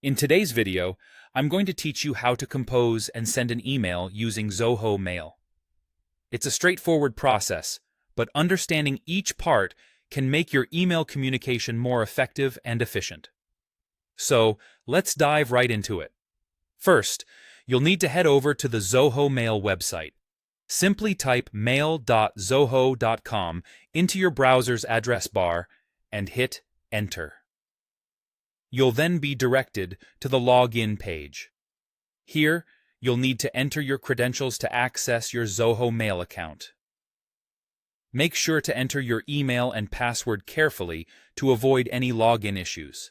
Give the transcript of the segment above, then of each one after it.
In today's video, I'm going to teach you how to compose and send an email using Zoho Mail. It's a straightforward process, but understanding each part can make your email communication more effective and efficient. So, let's dive right into it. First, you'll need to head over to the Zoho Mail website. Simply type mail.zoho.com into your browser's address bar and hit Enter. You'll then be directed to the login page. Here, you'll need to enter your credentials to access your Zoho Mail account. Make sure to enter your email and password carefully to avoid any login issues.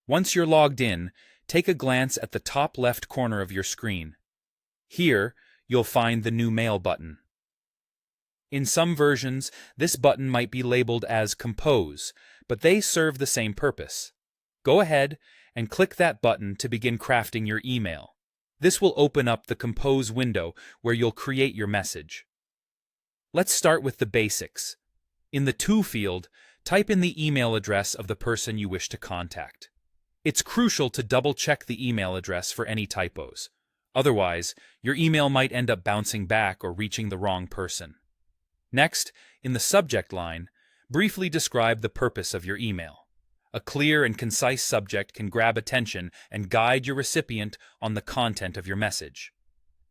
Once you're logged in, take a glance at the top left corner of your screen. Here, you'll find the New Mail button. In some versions, this button might be labeled as Compose, but they serve the same purpose. Go ahead and click that button to begin crafting your email. This will open up the Compose window where you'll create your message. Let's start with the basics. In the To field, type in the email address of the person you wish to contact. It's crucial to double-check the email address for any typos. Otherwise, your email might end up bouncing back or reaching the wrong person. Next, in the subject line, briefly describe the purpose of your email. A clear and concise subject can grab attention and guide your recipient on the content of your message.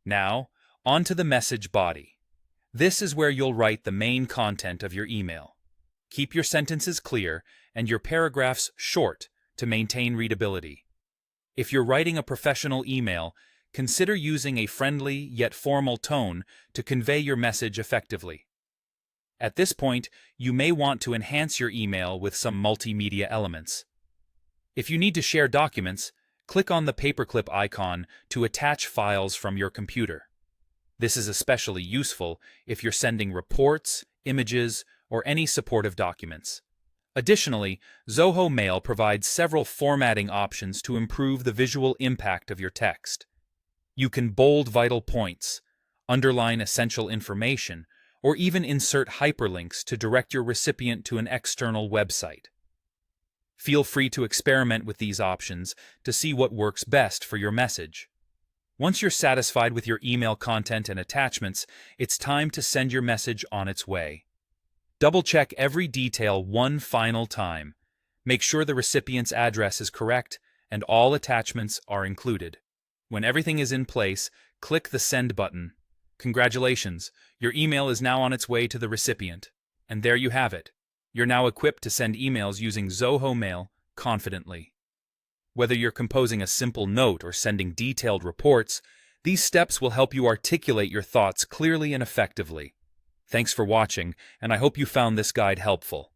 Now, on to the message body. This is where you'll write the main content of your email. Keep your sentences clear and your paragraphs short to maintain readability. If you're writing a professional email, consider using a friendly yet formal tone to convey your message effectively. At this point, you may want to enhance your email with some multimedia elements. If you need to share documents, click on the paperclip icon to attach files from your computer. This is especially useful if you're sending reports, images, or any supportive documents. Additionally, Zoho Mail provides several formatting options to improve the visual impact of your text. You can bold vital points, underline essential information, or even insert hyperlinks to direct your recipient to an external website. Feel free to experiment with these options to see what works best for your message. Once you're satisfied with your email content and attachments, it's time to send your message on its way. Double-check every detail one final time. Make sure the recipient's address is correct and all attachments are included. When everything is in place, click the Send button. Congratulations, your email is now on its way to the recipient. And there you have it. You're now equipped to send emails using Zoho Mail confidently. Whether you're composing a simple note or sending detailed reports, these steps will help you articulate your thoughts clearly and effectively. Thanks for watching, and I hope you found this guide helpful.